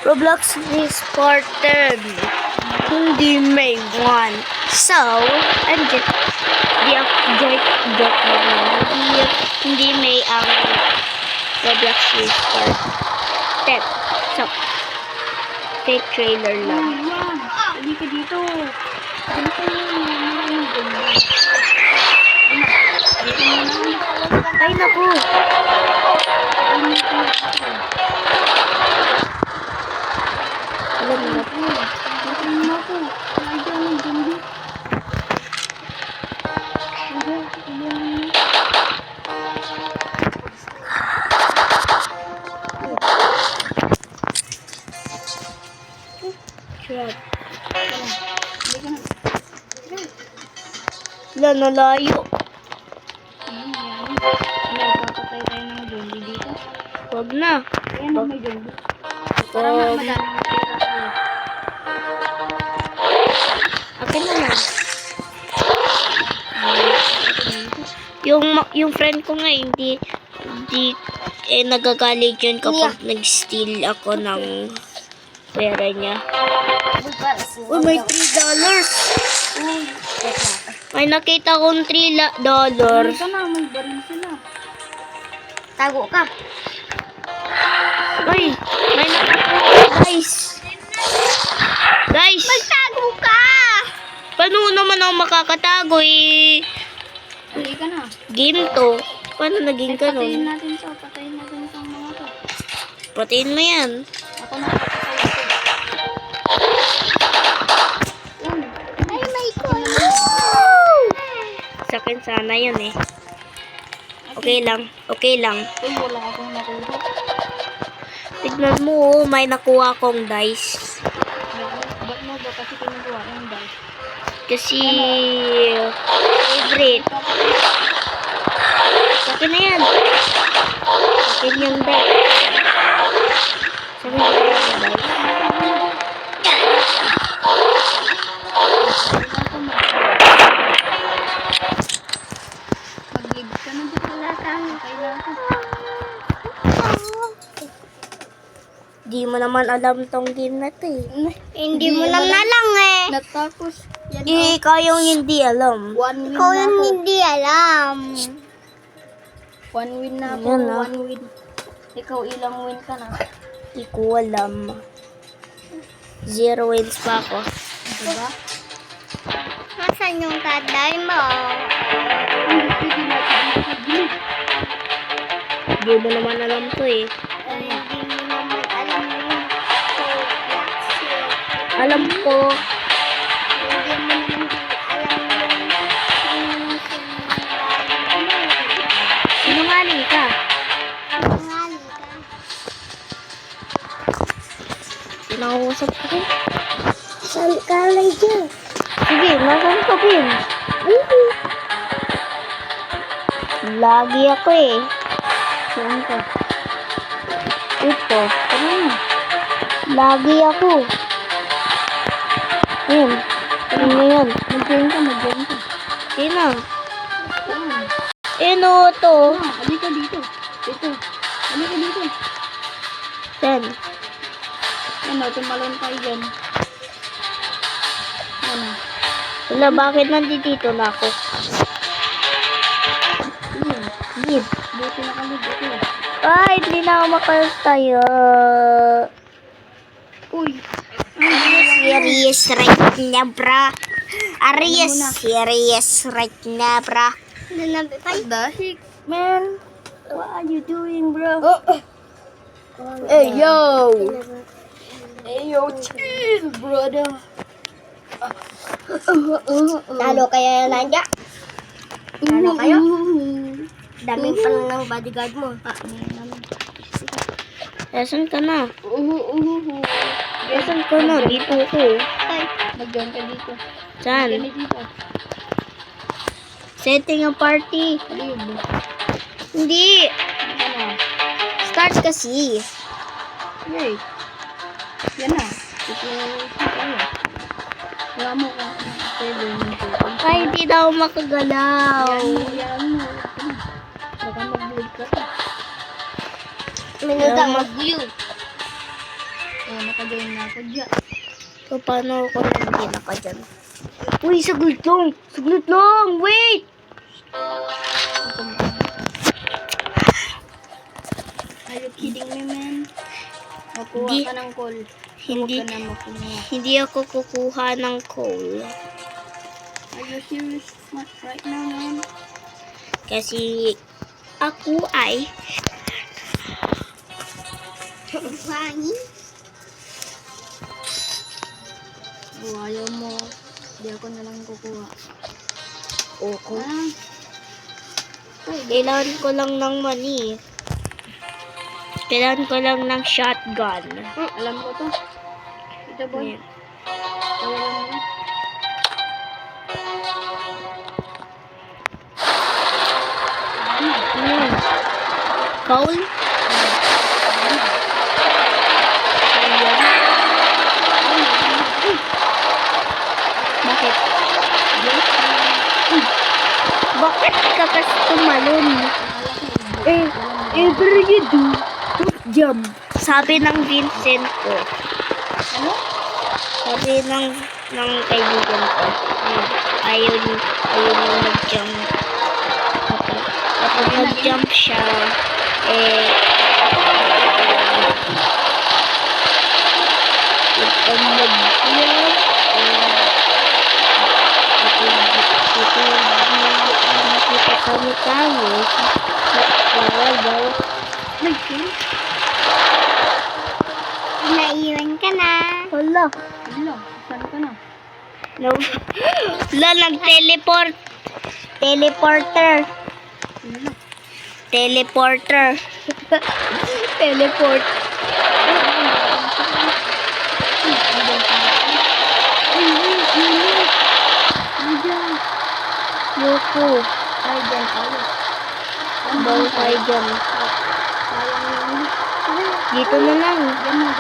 Roblox is part 10. Hindi may 1. So, I'm just hindi may Roblox is part 10. So, fake trailer lang. Hindi ka dito. Dito Ay, naku. Alam mo na po. Wala, nalayo. Papatay tayo ng zombie dito. Huwag na. Ayan na, may zombie. Parang madami ng pera tayo. Akin na lang. Yung friend ko nga, hindi nagagalit yun kapag nag-steal ako ng pera niya. Uy, may $3. May nakita kong $3. Ito na, may baril sila. Tago ka. Uy, may nakita, guys. Guys! Magtago ka! Paano naman ako makakatago eh? Hindi ka na. Game to. Paano naging Patayin ganun? natin siya. Patayin natin itong mga to. Patayin mo yan. Ako na papatay ito. Ay, may coin. Sa akin sana yun eh. Okay lang. Okay lang. Uy, wala akong nakuha. Tignan mo, may nakuha akong dice. Ba't mo ba kasi kinukuha yung dice? Kasi favorite. Sa akin na yan. Sa akin yung dice. Sa akin yung dice. Mag-live ka na dito. Wala kang kailangan. Di mo naman alam tong game na to eh. Hindi mo naman alam eh. Natapos. Yan Ikaw yung hindi alam. One win Ikaw na yung ako. hindi alam. One win na ako. Yan, ah. One win. Ikaw ilang win ka na? Hindi ko alam. 0 wins pa ako. Diba? Nasaan yung taday mo? Hindi natin makagilid. Hindi mo naman alam to eh. Ano? Hindi mo naman alam yun. Alam ko. Hindi mo naman alam yun. Sinungaling ka. Sinungaling ka. Pinakausap ko. Saan ka lay dyan? Sige, nasaan ka din? Lagi ako eh. Saan ka? Ito. Ano na? Lagi ako. Yan. Ano yan? Mag-join ka, mag-join ka. Sino? Saan? Ano to? Halika dito. Dito. Halika dito. Sen. Ano, tumalon tayo dyan. Ano? Wala, bakit nandito na ako? Gib. Buti na kami dito. Ay, hindi na ako makastayo. Uy. Serious right na, bra. Arias, serious right na, bra. What the heck, man? What are you doing, bro? Hey, yo! Hey, yo, chill, brother. Lalo kaya nandiyan? Lalo kayo? Daming pa lang ng bodyguard mo. Nasaan ka na? Nasaan ka na? Dito ko. Mag-join ka dito. Saan? Kami dito. Setting a party. Live. Hindi. Ano? Start kasi. Yay. Yan na. Wala mo kung pwede nito. Ay, hindi na ako makagalaw. Yan mo. Baka mag-vlog ka. Minuta mag-view. Oh, naka-join na ako dyan. So, paano ako nandito ka dyan? Uy, saglit lang! Saglit lang! Wait! Ako na. Are you kidding me, man? Makuha Di- ka ng call. Hindi, Huwag ka na makuha. hindi ako kukuha ng coal. Are you serious right now, man? Kasi ako ay Oh, ayaw mo. Hindi ako na lang kukuha. okay. Ah, Kailangan ko lang ng money. Kailangan ko lang ng shotgun. alam ko to. Ito, boy. Ayan. Kaya lang mo. Ayan. Coal? Bakit? Bakit ka kasi tumalon? Ever you do, don't jump. Sabi ng Vincent ko. Ano? Sabi ng kaibigan ko. Ayaw yung nag-jump. Kapag nag-jump siya, kapag nag-jump, kasama tayo, bawal. Nag-kill? Naiwan ka na. Wala. Hello, saan ka na? No. Wala, nag-teleport. Teleporter. Hello. Teleporter. Teleport. Yoko. Ay, dyan tayo. Bawal tayo dyan. Sayang yun. Dito na lang. Dyan na.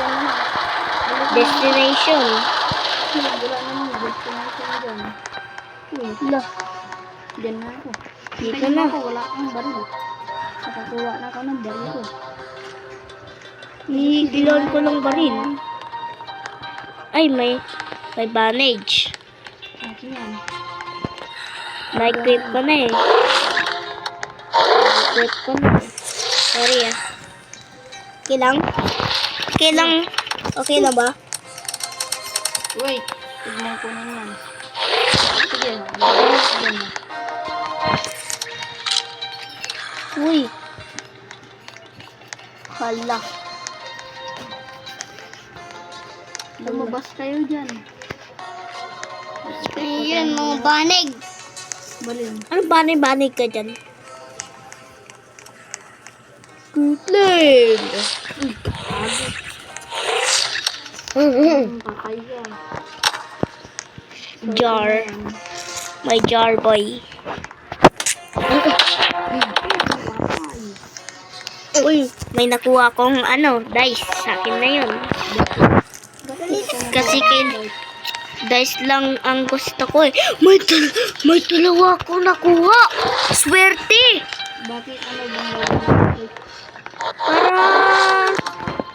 Destination. Wala naman. Destination dyan. Wala. Dyan na ako. Dito Tingnan na. ako, wala akong baril. Nakakuha na ako ng baril ko. Ilan ko lang baril. Ay, may bandage. Akin yan. May equip ko na eh. Equip ko na. Sorry ah. Okay lang? Okay lang? Okay na ba? Wait, tignan ko na yan. Sige, dyan na. Uy. Hala. Lumabas kayo dyan. Ayan, mga banig. Baril. Ano banig-banig ka dyan? Scotland. Ang kakaya. Jar. May jar boy. Uy, may nakuha akong dice. Sa akin na yun. Kasi dice lang ang gusto ko eh. May dalawa akong nakuha. Swerte. Bakit ano bang gagawin?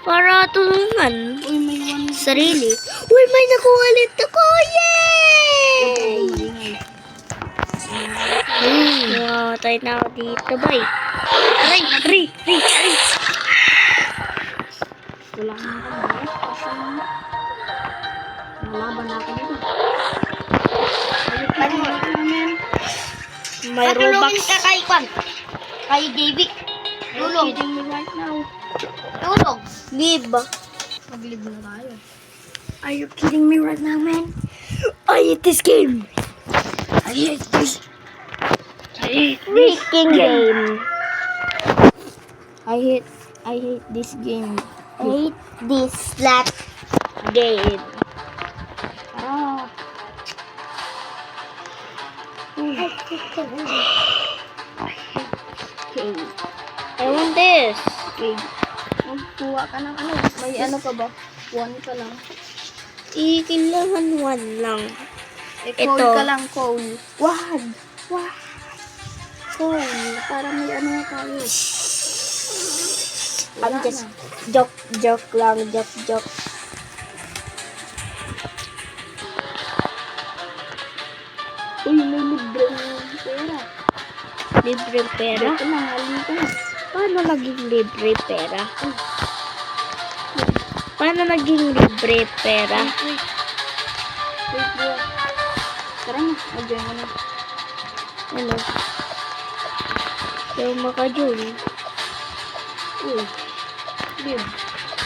Para tulungan. Uy, may one. Sarili. Uy, may nakuha ulit ako. Yay! Tayo na ako dito, boy. Aray. Wala na ako guys. Nalaban na ako dito. May Robux. Kay JB. Tulong. Kidding me right now. Tulong. Live. Mag-live na tayo. Are you kidding me right now, man? I hate this game. I hate this freaking game. I hate this game. I hate this slap game. Ah. Okay. I want this. Okay. Magkuha ka ng ano. May ano ka ba? One ka lang. Kailangan one lang. Call Ito. ka lang, call. Wag. Call. Para may ano na tayo. I'm just joke lang. Libre pera? Ito na, halin ko na. Paano naging libre pera? Paano naging libre pera? Wait, bro. Tara na, mag-join mo na. Ano? Yung makajul. Uy, Bib.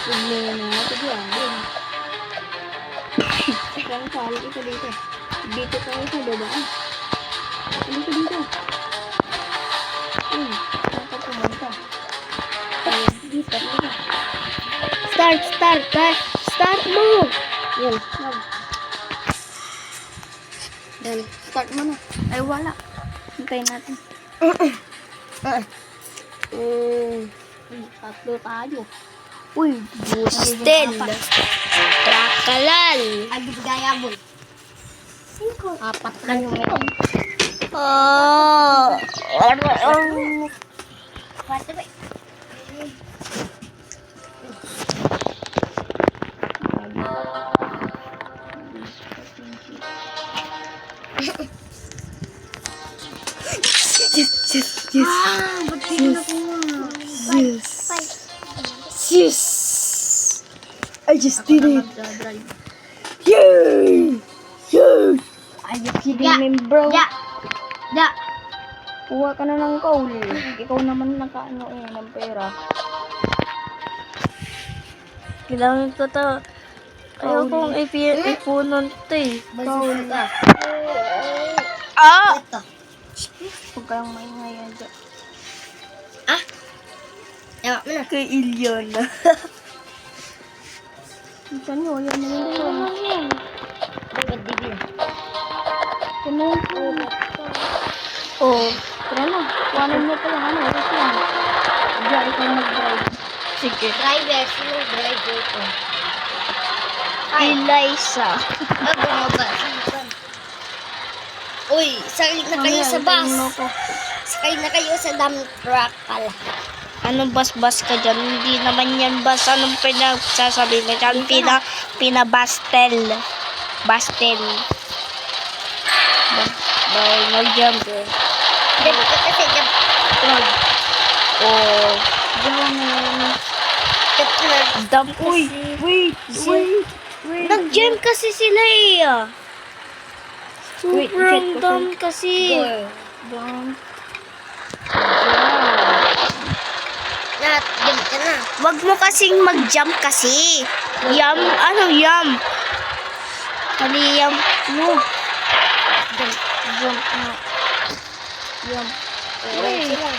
Huwag mo na ito dyan, Bib. Saan ka? Halika ka dito. Dito tayo sa baba. Halika dito. Uy, saan ka pumunta? Tayo, dito, halika. Start mo! Yan, mag. Yan, start mo na. Ay, wala. Hintayin natin. Tatlo tayo. Uy, Bustel! Trakalal! Agigaya boy. 5. 4 lang yung meron. Oh! Pwede ba? Ba't hindi na kuha? Yes! I just did it! Magdadrive. Yay! Yay! Are you kidding me, bro? Da! Kuha ka na ng call. Ikaw naman nakaano ng pera. Kailangan ko to. Ayaw kong ipunon to eh. Basil ka. Ah! Ito. Huwag kayong maingay dyan. Ewa mo na. Kay Ilyana. Saan nyo? Yan na yun. Dapat dibi na. Oh. Tara na. Kuhanan mo pa lang. Ano? Wait lang. Diyan, ikaw mag-drive. Sige. Driver. Sino driver ko? Eliza. Bumaba. Uy, sakay na kayo sa bus. Sakay na kayo sa dump truck pala. Anong bas-bas ka dyan? Hindi naman yan bas. Anong pinagsasabi mo dyan? Pinabastel. Bastel. Bawal mag-jump eh. Jump ka kasi jump. Oh. Jump na. Dump kasi. Wait. Nag-jump kasi sila eh. Wait, Sobrang check ko dump kasi. Dump. Jump ka na. Wag mo kasing mag-jump kasi. Yum. Ano yum? Kali yum mo. Jump na. Yum. Wait sila.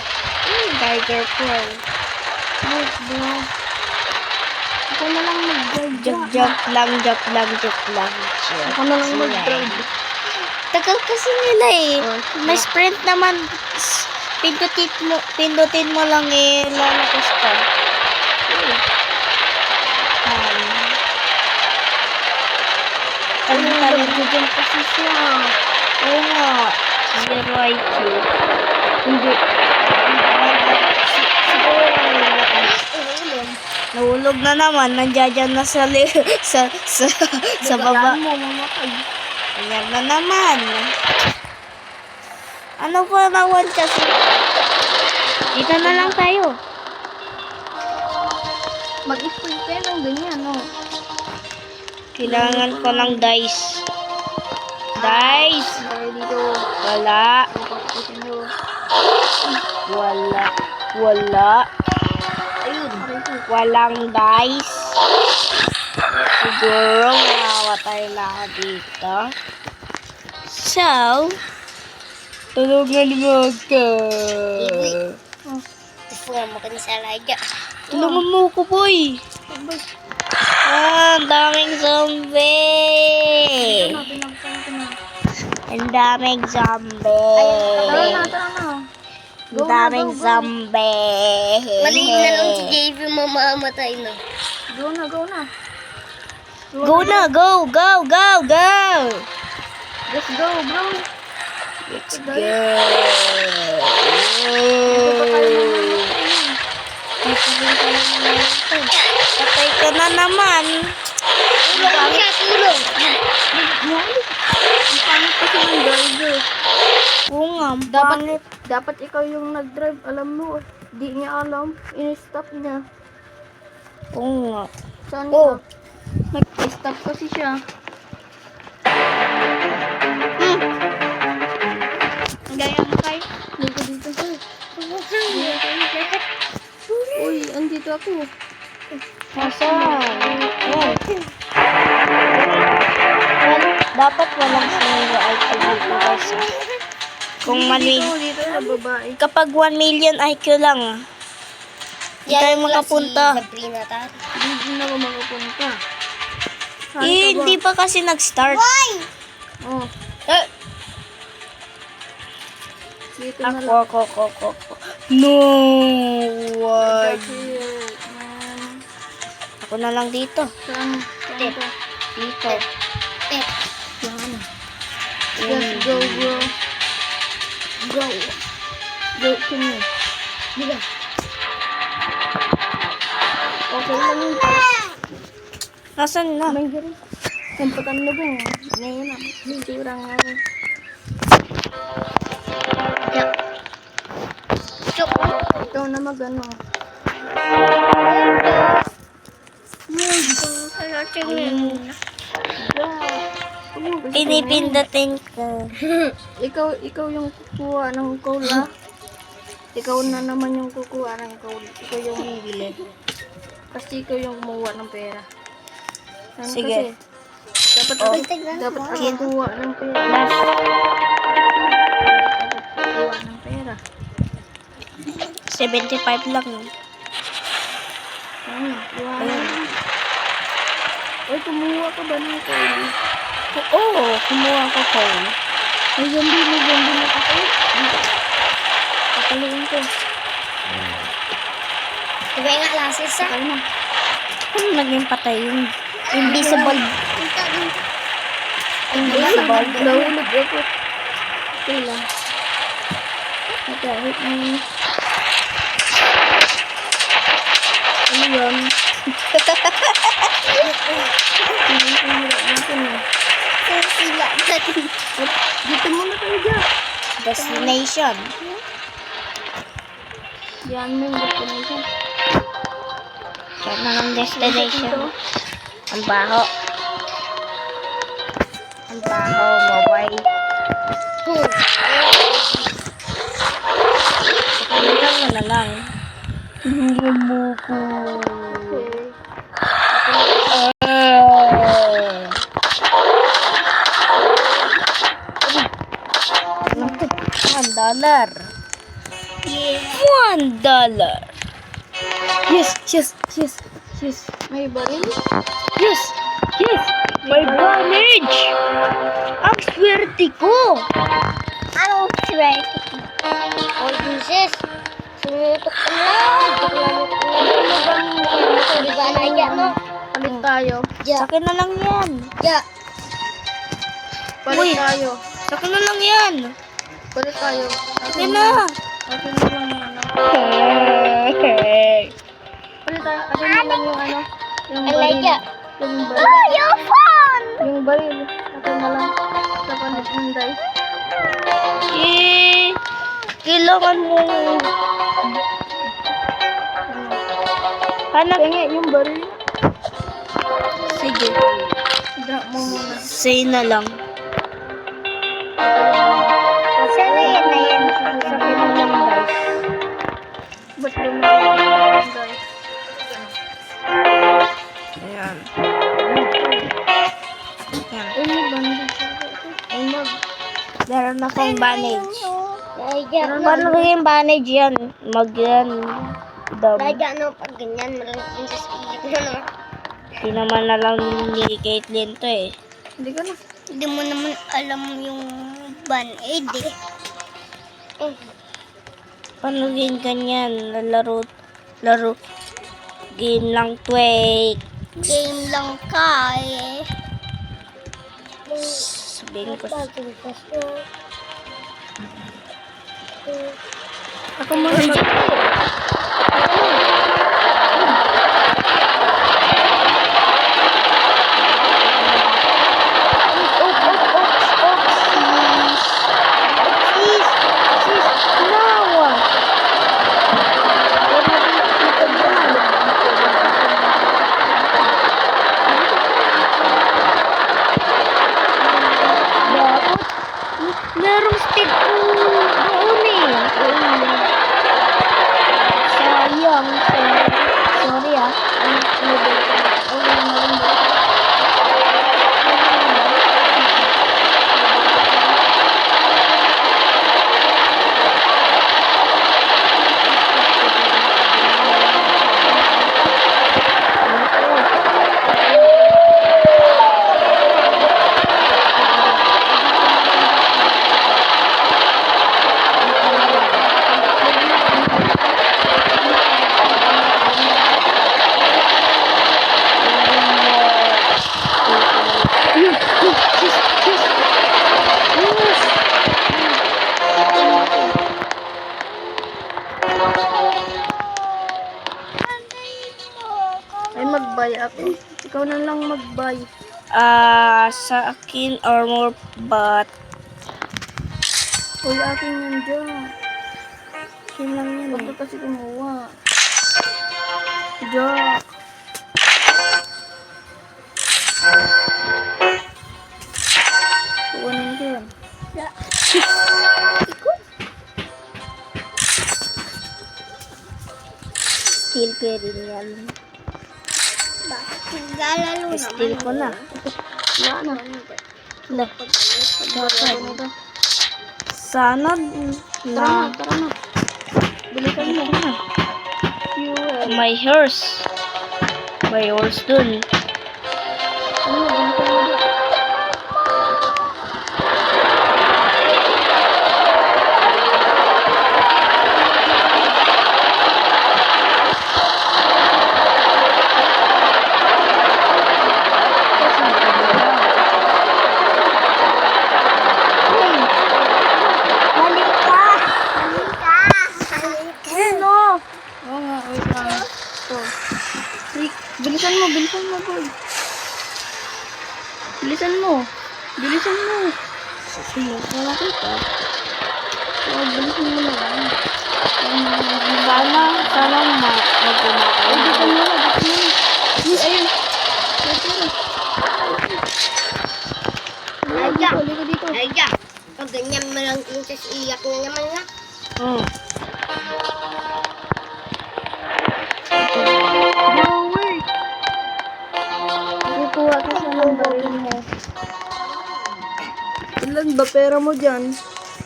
Tiger Pro. Wait, bro. Ikaw na lang mag-drive. Joke lang. Ako na lang mag-drive. Tagal kasi nila eh. May sprint naman. Pindutin mo lang eh. Lalakas ka. Ano na mag-jump kasi siya. Oo nga. Zero IQ. Hindi. Siguro lang yung Nahulog na naman. Nandiyan na sa baba. mo, mamatay. Ayan na naman. Ano pa naman kasi? Dito na lang tayo. Mag-spray pa ng ganyan, no? Kailangan ko ng dice. Dice! Dahil dito, Wala. papakitin nyo. Wala. Ayun. Walang dice. Siguro mawawatay na ako dito. So, tulungan mo ako. Gusto mo ka ni Salaja. Tulungan mo ako, boy. Ang daming zombie. Ang daming zombie. Tara na. Ang daming zombie. Maliit na lang si JV mamamatay na. Go na. Go na, go. Let's go, bro. Let's go. Patay ka na naman. Tulong siya, tulong. Ang pangit kasi ng driver. Oo nga. ang pangit. Dapat ikaw yung nag-drive, alam mo. Di niya alam, in-stop niya. Oo nga. Saan Oh. ka? Nag-stop kasi siya. Gaya mo kayo. Dito dito sir. Uy, andito ako. Nasaan? Ayan. Dapat walang single IQ dito guys. Kung Dito sa babae. kapag 1 million IQ lang, hindi tayo makapunta. Hindi na ako makapunta. Saan ka ba? Hindi pa kasi nag-start. Oh, dito na lang. Ako. No! Wag. Ako na lang dito. Saan ka? Dito. Saan? Just go, bro. Go. Go to me. Diba? Okay lang yun. Nasaan na? May gari. Sampatan na ba? Ngayon na. Hindi orang ako. Ikaw na mag-ano. Pinipindatin ko. Ikaw yung kukuha ng cola. Ikaw na naman yung kukuha ng cola. Ikaw yung bibili. Kasi ikaw yung kumuha ng pera. Ano Sige. Kasi, dapat ako kukuha ng pera. Last. Dapat kukuha ng pera. 75 lang. Kuha na. Uy, kumuha ka ba ng cola? Oo, kumuha ko phone. May zombie na ako. Papaluin ko. Diba nga lasis Sakal na. Ano naging patay yun? Invisible. Invisible. Nahulog ako. Okay lang. Nakahit na yun. Ano yan? Dito muna tayo dyan. Destination. Yan mo yung destination. Yan na ang destination. Dito. Ang baho. Ang baho, mobile. Tingnan mo na lang. Tingnan mo ko. $1. $1. Yes. May baril? Yes! May damage! Ang swerte ko! Anong swerte ko? Oh, Jesus! Sinutok ko lang! Di ba na yan, no? Palit tayo. Sakin na lang yan. Palit tayo. Sakin na lang yan. Palit tayo. Yan na. Akin na lang yung ano. Palit tayo. Akin na lang yung ano. Yung baril. Yung baril. Your phone! Yung baril. Akin na lang. Sa palit ng dice. Kailangan mo. Hanap. Kaya yung baril. Sige. Drop mo muna. Say na lang. Sakin na yan. Sakin na lang guys. Ba't lumakas guys? Ayan. Ayan. Ay, may bandage. Ay, Meron akong bandage. Meron Paano yung bandage yan? Mag-yan. Dam. Ano, pag ganyan, malaking sa spirit mo, no? Di naman na lang ni Caitlyn to eh. Hindi ka na. Hindi mo naman alam yung band-aid, eh. Paano game ganyan? Laro. Game lang twake. Game lang ka, eh. Sabihin ko. Ako muna mag... Ikaw na lang mag-buy. Sa akin, armor but Uy, akin yan dyan. yun lang yun Huwag eh. ka kasi kumuha. Dyan. Kukunin ko yan. Steal ko rin yan. Bakit naglalaro naman? Steal ko na. Wala na. Wala. Bakit? Sana na. Tara na. Bilisan mo. Fuel. May horse. May horse dun. Ano, bilisan mo. Halika! Halika! Halika! Ano? Oo nga, wait lang. Ito. Rick, bilisan mo, boy. Bilisan mo. Wala kita. Oo, bilisan mo na lang. Sana mag-umakay. Bilisan mo na. Ayun. Halika! Halika dito. Halika! Pag ganyan mo lang princess, iyak na naman na. Hmm. Joey! Kukuha ka sa ng baril mo. Ilan ba pera mo dyan?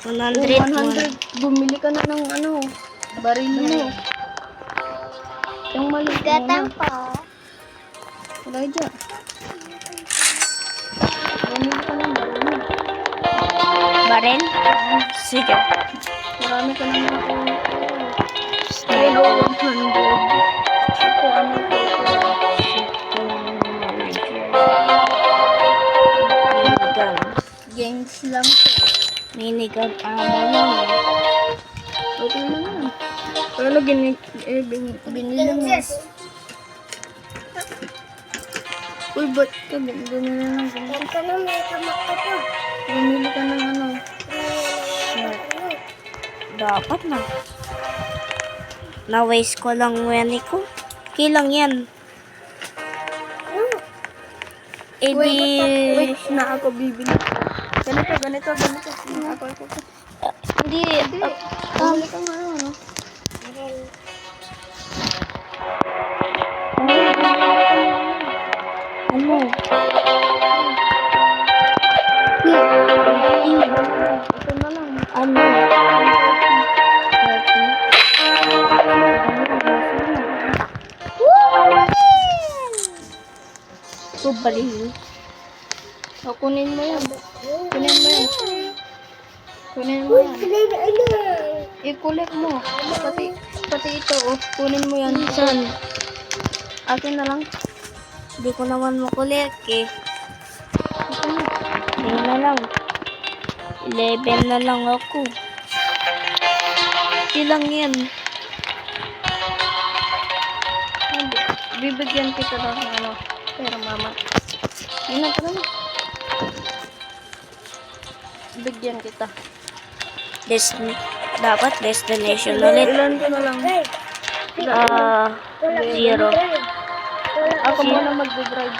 100 mo. 100. Bumili ka na ng ano, baril mo. Yung maliit mo na. Gatang po. Wala dyan. Bumili ka ng baril mo. Baril? Sige. Marami ka na nakuha. Style. 100. Ako ano to? Minigun. Games lang to. Minigun ammo lang eh. Okay na yan. Pero binili mo. Uy, ba't ka binili na lang ganito? Ito na may kamakta po. Bumili ka ng ano. Dapat na. Na-waste ko lang yan ko. Kilang yan. Eh di... Wait, na ako bibili. Ganito. Na ako. Hindi. Bumili ka nga ano. Ano? Ito na lang. Ano? So, baliw. O, kunin mo yan. I-collect mo. Pati ito, oh. Kunin mo yan. Saan? Akin na lang. Hindi ko naman makulit eh. Ito na. Ayun na lang. 11 na lang ako. Ilang yan? Bibigyan kita ng ano. Pero mama. Yun na, tara na. Bigyan kita. Dapat destination ulit. Ilan ko na lang. 0. Ako muna mag-drive.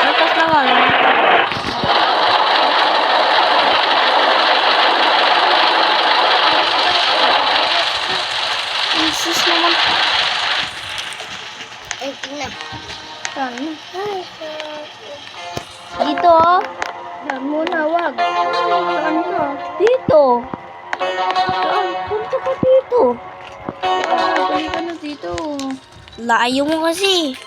Atas na nga lang. Isis naman. Ito na. Saan na? Dito oh. Saan muna, wag. Saan ka? Dito. Saan? Punta ka dito. Balik ka na dito. Layo mo kasi.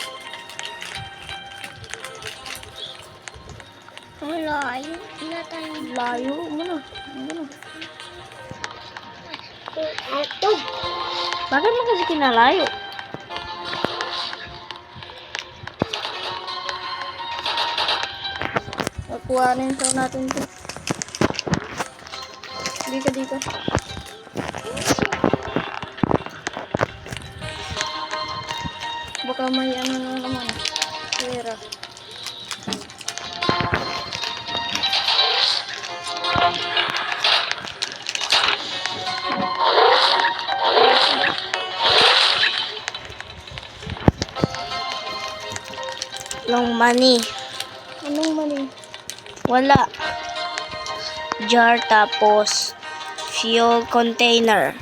Wala, yun na tayo. Layo mo na. Ito. Bakit mo kasi kinalayo? Kuhanin sa natin ito. Hindi ka dito. Baka may ano na naman. Pera. Long money. Anong mali? Wala. Jar tapos fuel container.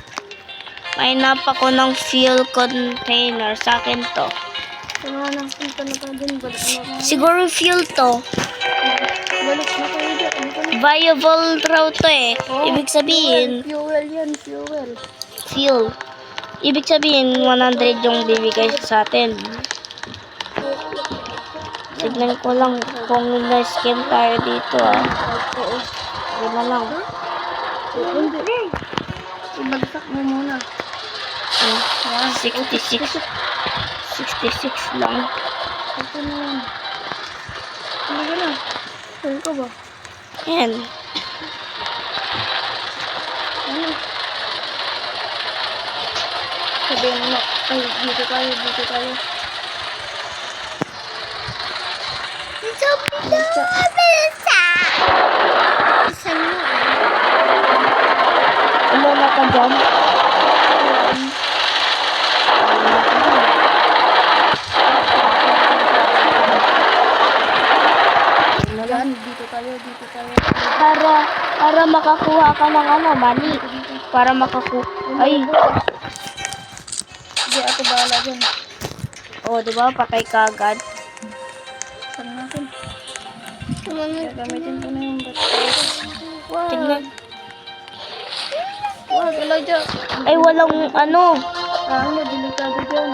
May napa ko ng fuel container. Sa akin to. Ano na, punta na tayo dun. Balik na tayo. Siguro fuel to. Balik na tayo dyan. Ano ka na? Viable raw to eh. Oh, Ibig sabihin, Fuel yan, fuel. fuel. Ibig sabihin, 100 yung bibigay sa atin. Tignan ko lang kung na-scam tayo dito ah. Oo. Hindi na lang. Hindi. Ibagsak mo muna. 66. 66 lang. Ito na yan. Ano ka na? Saan ka ba? Yan. Ano? Sabihin mo. Ay, dito tayo, dito tayo. Umuna ka dyan. Yan, dito tayo, dito tayo. Para makakuha ka ng ano, money. Para makakuha. Ay. Hindi, ako bahala dyan. Oh, di ba? Patay ka agad. Saan natin? Gagamitin ko na yung battery. Wag. Tignan. Wag, Elijah. Ay, walang ano. Ano, delikado dyan.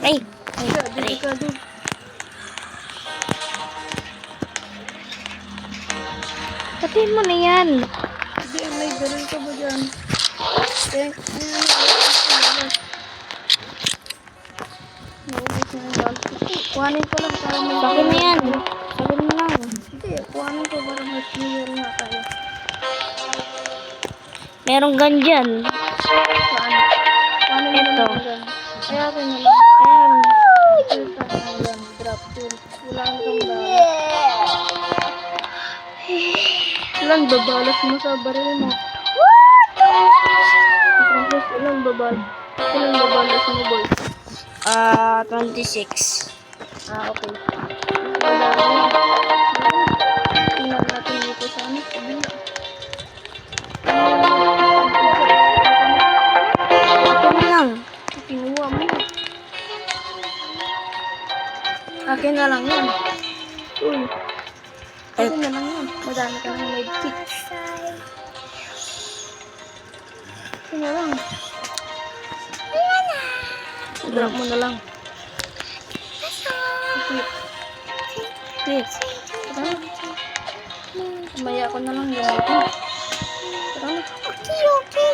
Ay. Kaya, delikado. Patayin mo na yan. Hindi, may baril ka ba dyan? Thanks. Naubos na yung bag. Kuhanin ko lang para may... Sa akin na yan. Sa akin na lang. Hindi, kuhanin ko para may clear na tayo. Merong gun dyan. Saan? Kuhanin mo Ito. naman dyan. Kaya ako na lang. Ayan. Ito na yan. Drop tool. Wala kang balas. Ilan babalas mo sa baril mo? Francis, ilan babalas mo, boy? 26. Okay. Wala na. Tingnan natin dito sa ano. Ito na lang. Kinuha mo. Akin na lang yan. Uy. Akin na lang yan. Madami ka ng med kit. Akin na lang. Drop mo na lang. Wait. Tara na. Maya ko na lang yung ito. Tara na.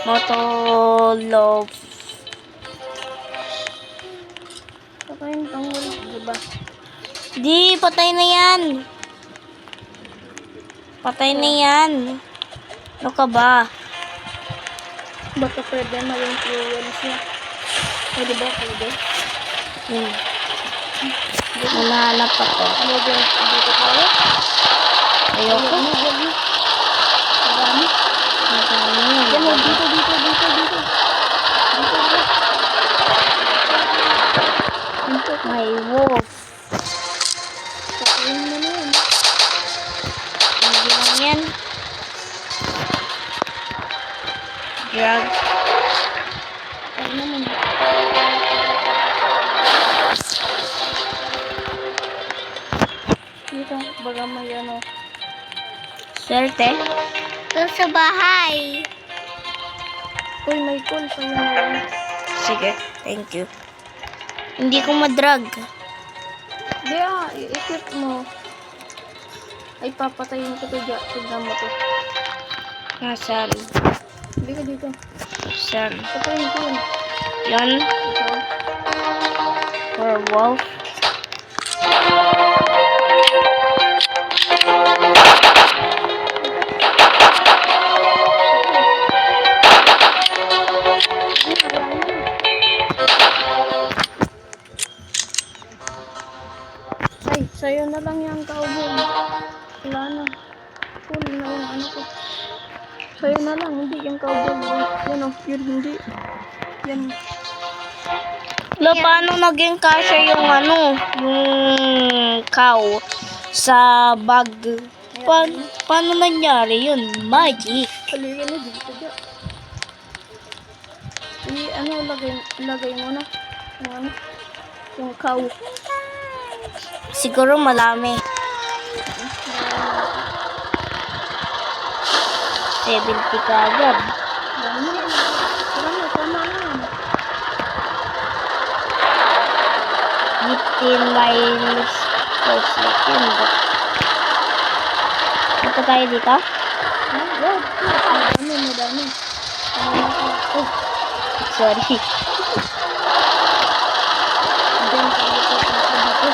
Motolov. Pakain tanggol. Diba? Di, patay na yan. Patay na yan. Ano ka ba? Baka pwede na yung fuels niya. O diba? Pwede. Nanahanap ako. Ano dyan? Dito tayo? Ayoko. Madami. Madami yan. Yan o, dito. Dito, dito. May wolf. Pakain mo na yan. Hindi lang yan. Drug. Ano naman? Dito, baga may ano. Swerte. Doon sa bahay. Uy, may call pa yun. Sige, thank you. Hindi ko madrag. Di i-equip mo. Ay, papatayin ko to dyan. Tignan mo to. Nasaan? Hindi ka dito. Saan? Patayin ko yun. Yan. Ito. For wolf. cowboy. Wala na. Full na yung ano ko. Sa'yo na lang, hindi yung cowboy. Yan o, yun hindi. Yan. Lo, paano naging kasya yung ano, yung cow sa bag? Paano nangyari yun? Magic. Halika na dito dyan. Ano, lagay mo na. Yung ano, yung cow. Siguro malami. 70 ka agad. Tama na. 15 miles per second. Punta tayo dito? Madami. Oh, sorry. Diyan tayo pupunta dito.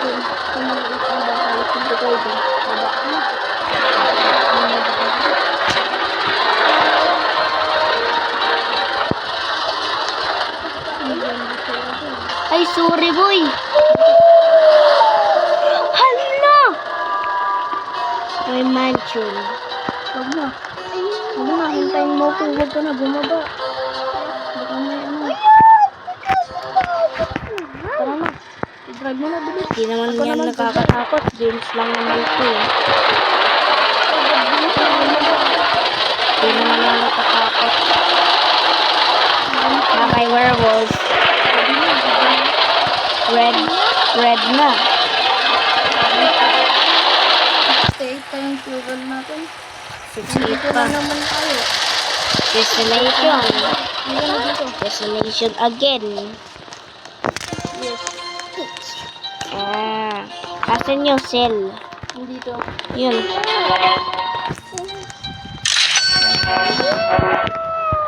Diyan, tumaliit ang bahay. Punta tayo dyan. Baba. Ay, sorry boy. Hala! May mansion. Huwag na. Huwag na, hintayin mo ko. Huwag ka na bumaba. Baka may ano. Tara na. I-drive mo na, bilis. Hindi naman yan nakakatakot. Games lang naman ito eh. Hindi naman yan nakatakot. Na kay werewolf. Red na. Stay tayong fuel natin. 68 Dito pa. na naman tayo. Destination. Dito na dito. Destination again. Yes. Asan yung cell? Dito. Yun.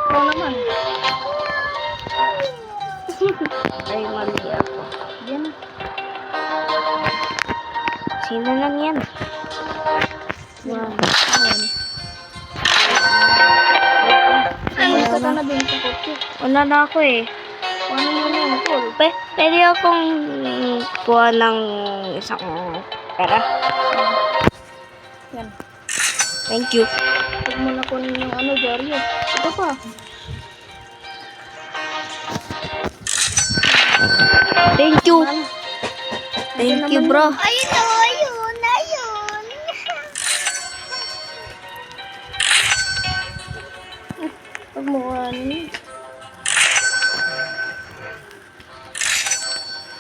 Ikaw naman. Ay, mali ako. Diyan na. Sino lang yan? Wow. Ayan. Basta ka na din sa kotse. Wala na ako eh. Paano mo na yung call? Pwede akong kuha ng isang pera. Yan. Thank you. Huwag mo na kunin yung ano, Dario. Ito pa. Thank you. Ano? Thank you, bro. Ayun. Huwag mo ano.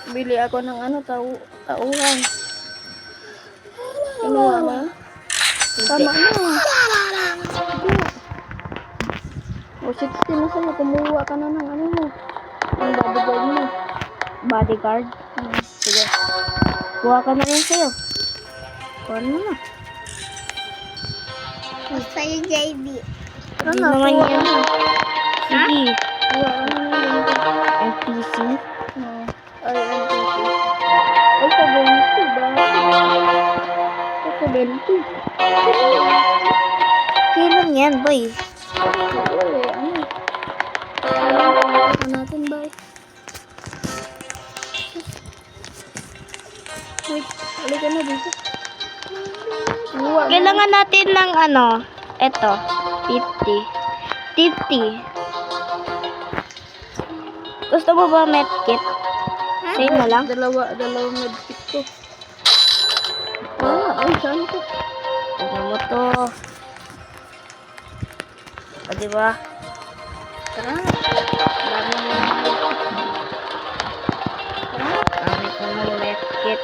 Bili ako ng ano, tauhan. Kinuha mo? Tama na. O, 60 na sa'yo. Kumuha ka na ng ano mo. Ang bodyguard mo. Bodyguard. Sige. Kuha ka na rin sa'yo. Kuha mo na. Sa'yo, JB. Ano, naman kuha yan. ka na. Sige. Kuha ka na ng NPC. Ay, NPC. Ay, 70 ba? Ay, 70. Kailan yan, boy? Wala, ano? Ano natin ba? Wait, halika na dito. Kuha na. Kailangan natin ng ano, eto, 50. 50. Gusto mo ba medkit? Sa'yo na lang. Dalawa medkit ko. Ay, saan ko? Tignan mo to. O, diba? Tara na. Dami mo. Dami ko ng medkit.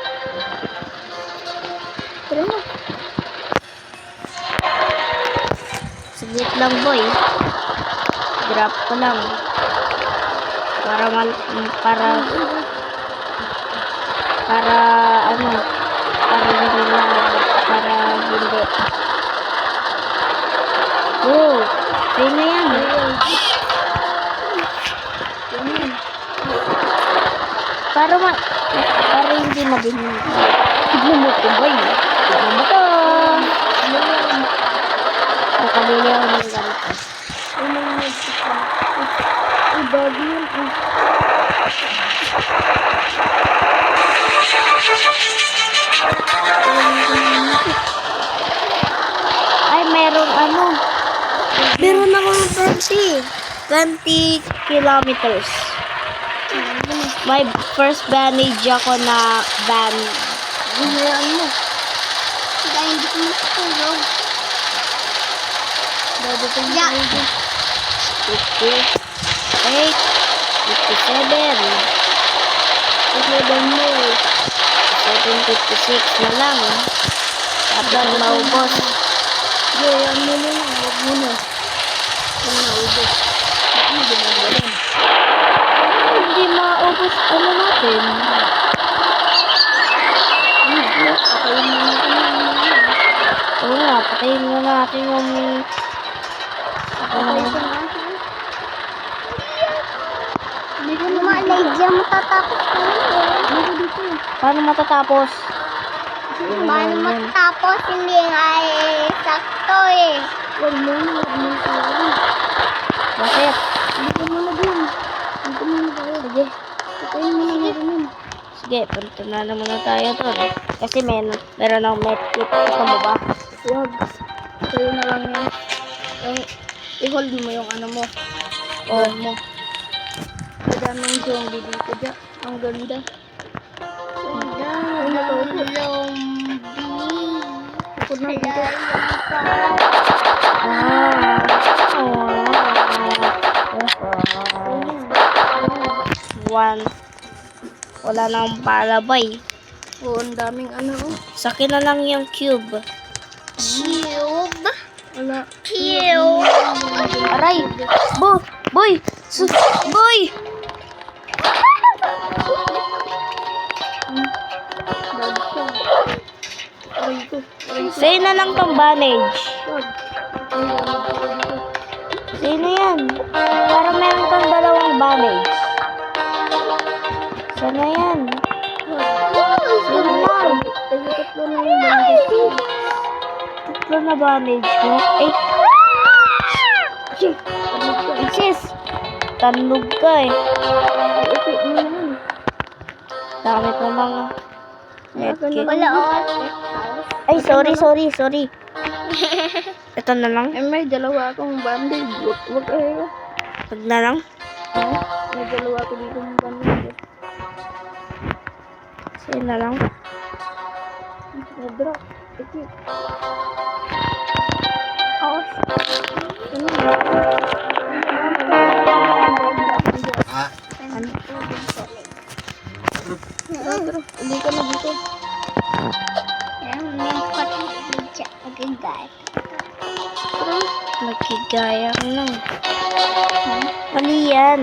Tara na. Saglit lang, boy. Drop ko lang. Para ano, para hindi. Oh, sino yan? Para hindi madinig. Tignan mo ito, boy. Tignan mo to. Nakabili ako ng ganito. Ay, mga medkit ko. Ay, bago yun. 20 kilometers. May first bandage ako na Hinayaan mo. Dahil hindi ko matulog. Dadating Ya. tayo dun. 58, 57, 11 mo. 56 na lang. Tapos maubos. Hinayaan mo na lang. Huwag mo na. Kung naubos. Ano ginagalan? Hindi maubos ano natin. Pakain mo natin yung Oo nga, patayin mo natin yung... Patay sa natin. Hindi ko na Malay dyan matatapos ko Dito dito. Paano matatapos? Paano matapos? Hindi nga sakto eh. Huwag mo na. Huwag mo na. Bakit? Dito muna dun. Dito muna tayo. Sige. Patayin mo na natin. Sige, punta na naman na tayo doon. Kasi meron akong medkit. Gusto mo ba? Huwag. Sa'yo na lang yan. I-hold mo yung ano mo. Oh. Mo. Madaming zombie dito dyan. Ang ganda. Ako na dito. One. Wala nang palabay. Oo, ang daming ano. Sakin na lang yung cube. Cube. Wala. Cube. Aray! Boy! Boy! Bad siya. Aray ko. Aray ko. Sa'yo na lang tong bandage. Wag. Ang daming ko dito. Sa'yo na yan. Para meron kang dalawang bandage. Sana yan. Sa'yo na lang. Kasi tatlo na yung bandage. Tatlo na bandage mo. Eh, sis! Tanlog ka eh. Ipit mo naman. Dami ko mga medkit. Wala ako. Ay, sorry. Ito na lang. Eh, may dalawa akong bandage. Wag kayo. Pag na lang. Oo. May dalawa ako dito ng bandage. Sa'yo na lang. Na-drop. Ipit. Oh, Ano? Tara. Hindi ka na dito. may patidya. Agagay. Tara. Magkigaya ka lang. Mali yan.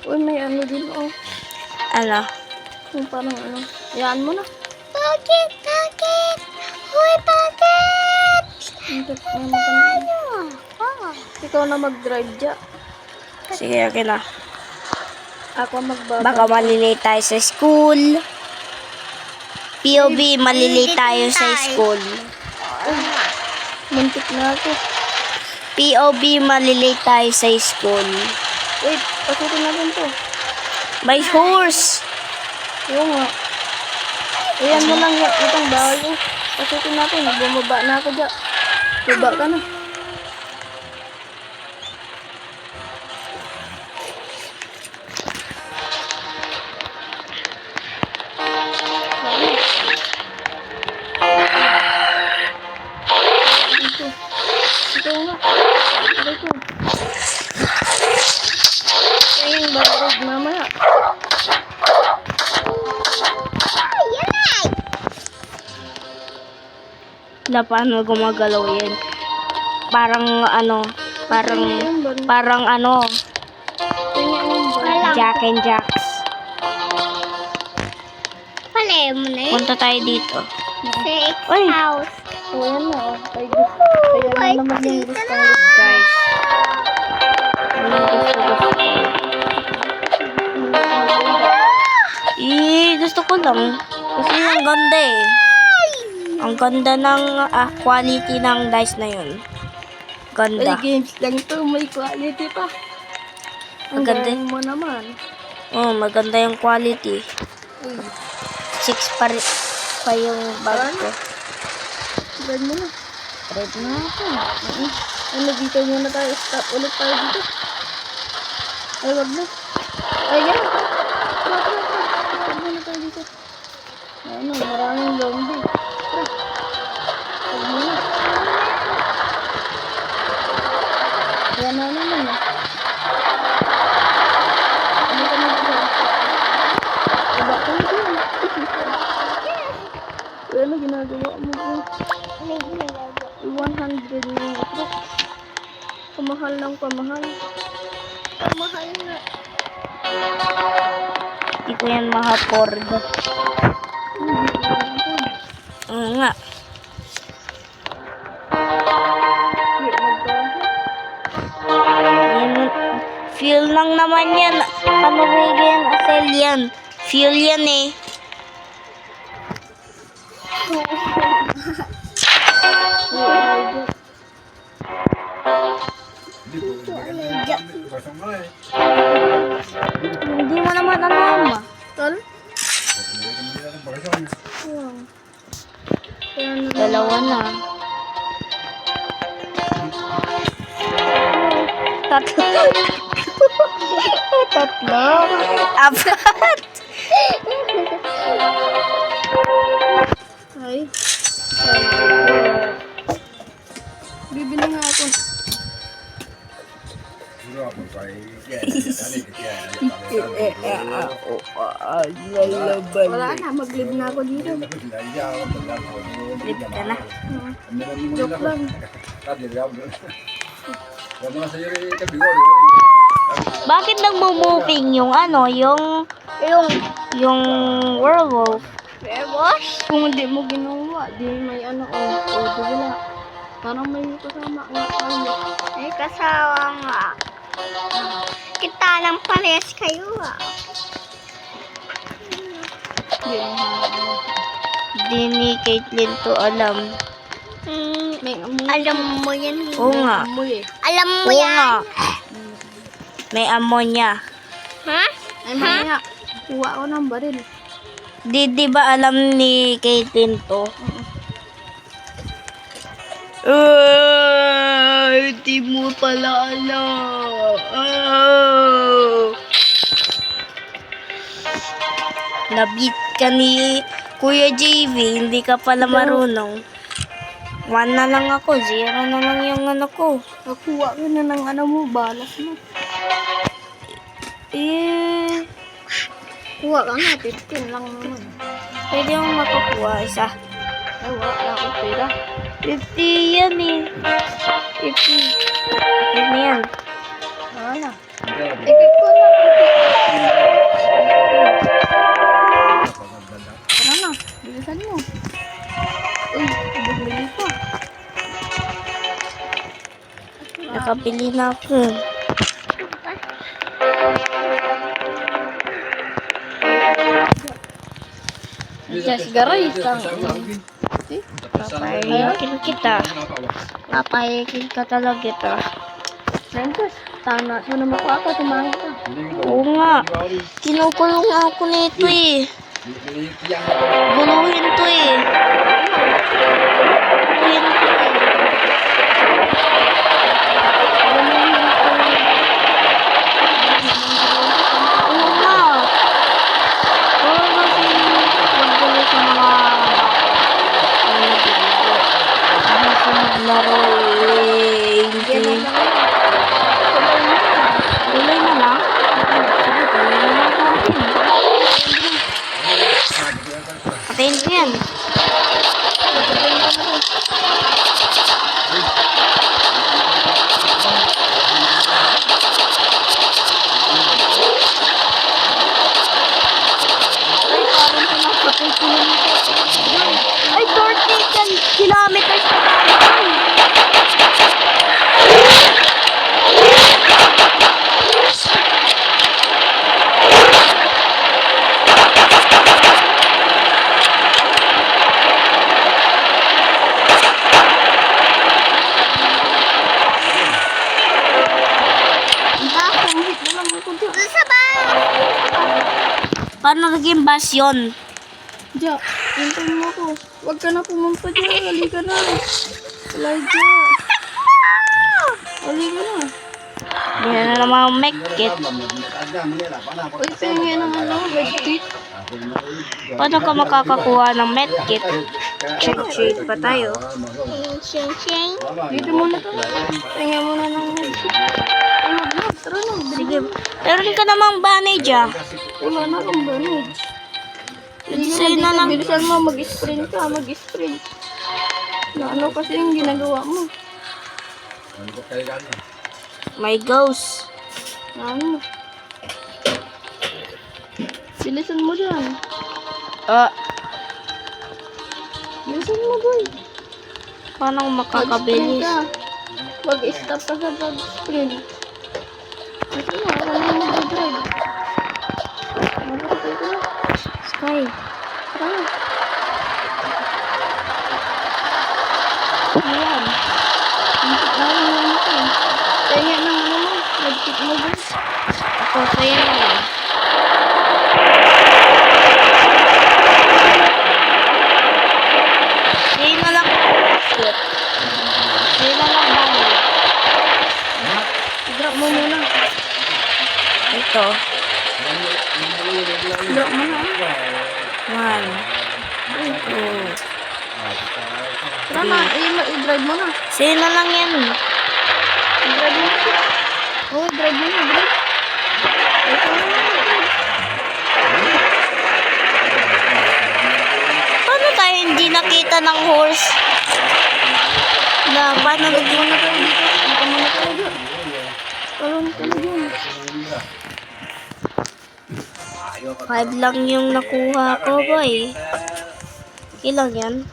Uy, may ano din oh. Ano? Yung parang ano. Yan mo na. Bakit? Hoy, bakit? Ikaw na mag-drive dyan. Sige, okay na. Ako magbaba. Baka malilate tayo sa school. POV, malilate tayo sa school. Muntik na ako. POV, malilate tayo sa school. Wait, pasukin natin to. May horse! Oo nga. Ayan mo lang yan. Itong bahay oh. Pasukin natin. Bumaba na ako dyan. Baba ka na. Dito. Ikaw nga. Aray ko. Ito yung barrage mamaya. Na paano gumagalaw yan? Parang ano, Tingnan yung barrage. Jack and Jacks. Palay mo na yun. Punta tayo dito. Sa Uy! house. So, yan na. Oh. Kaya na naman yung gusto ng Guys. Ano gusto? Gusto ko lang. Kasi ang ganda eh. Ang ganda ng quality ng dice na yun. Ganda. games lang to. May quality pa. Ang Maganda. galing mo naman. Oh, maganda yung quality. Uy. 6 pa yung bag ko. Ride mo na. Ride na ako. Ano, dito muna tayo. Stop ulit tayo dito. Ay, wag na. Ay, yan. Tara. Stop muna tayo dito. Ano, maraming zombie. Tara. Stop muna. Ayan na naman eh. Ano ka na dito? Iba ko na dyan. Ano ginagawa mo po? Ano yung ginagawa? 100 yung ito. Pamahal ng pamahal. Pamahal na. Hindi ko yan ma-afford. Oo nga. Fuel lang naman yan. Ano ba yan? Asel yan. Fuel yan eh. Hindi mo naman alam. Tol? Dalawa na. Tatlo. Tatlo. Apat. Ay. Bibili nga ako. Wala na, mag-live na ako dito. Lip ka na. Joke lang. Bakit nagmo-moving yung ano, yung werewolf? Werewolf? Kung hindi mo ginawa, di may ano, di wala. Parang may kasama nga kami. May kasawa nga. Kita lang parehas kayo ah. Di ni Caitlyn to alam. May amoy. Alam mo yan. Oo nga. Amoy eh. Alam mo Oo yan. nga. May ammonia. Ha? Ay, mamaya. Kuha ko ng baril. Di ba alam ni Caitlyn to? Di mo pala alam. Nabit ka ni Kuya JV, hindi ka pala marunong. 1 na lang ako, 0 na lang yung ano ko. Nakuha ko na ng ano mo, balas mo. Eh, Kuha ka nga, 15 lang naman. pwede akong makakuha isa. Ay, wala na akong pera. 50 yan eh. 50. Yan yan. Wala. Ikit ko na. Tara na, bilisan mo. Uy, bumili pa. Nakabili na ako. Just garay. Papayakin kita. Papayakin ka talaga kita. Princess, tama. So naman ko ako, tumangin ka. Oo nga. Kinukulong ako nito eh. Guluhin to eh. Guluhin to eh. Oo nga. Oo kasi magulo sa mga maglaro eh. Hindi. Tuloy na lang. Sige, tuloy na lang natin. Patayin ko yan. Ay, 40 kilometers na tayo. Sa ba? Paano naging bus yun? Diyo. Hintayin mo ako. Huwag ka na pumunta dyan. Halika na. Elijah. Halika na. Yan na naman ang medkit. Uy, pengen ng ano, medkit. Paano ka makakakuha ng medkit? Check pa tayo. Shing, shing. Dito muna ka. Pengen muna ng medkit. Ay, mag-vlog. Tara na. Sige. Meron ka namang bandage ah. Wala na akong bandage. Sa'yo na lang. Bilisan mo, mag-sprint ka, mag-sprint. Na ano kasi yung ginagawa mo? My ghost. Na ano? Bilisan mo dyan. Bilisan mo, boy. Paano ako Mag-sprint makakabilis? ka. Mag-stop ka sa pag-sprint. Bilisan mo, wala na mag-drive. Mabakatay ka na. Sky. Tara na. Ayan. Pengen ng ano mo, medkit mo, boy. Ako sa'yo na lang. Sa'yo na lang. Sa'yo na lang bandage. Drop mo muna. Ito. Drop mo na. 1, 2. Tara na, i-drive mo na. Sa'yo na lang yan. I-drive mo na. Oh, drive mo na, drive. Ito na. Paano tayo hindi nakita ng horse? Na, paano naging... Muna tayo dito. Dito muna tayo dyan. Talon ka na dyan. 5 lang yung nakuha ko, boy. Ilang yan?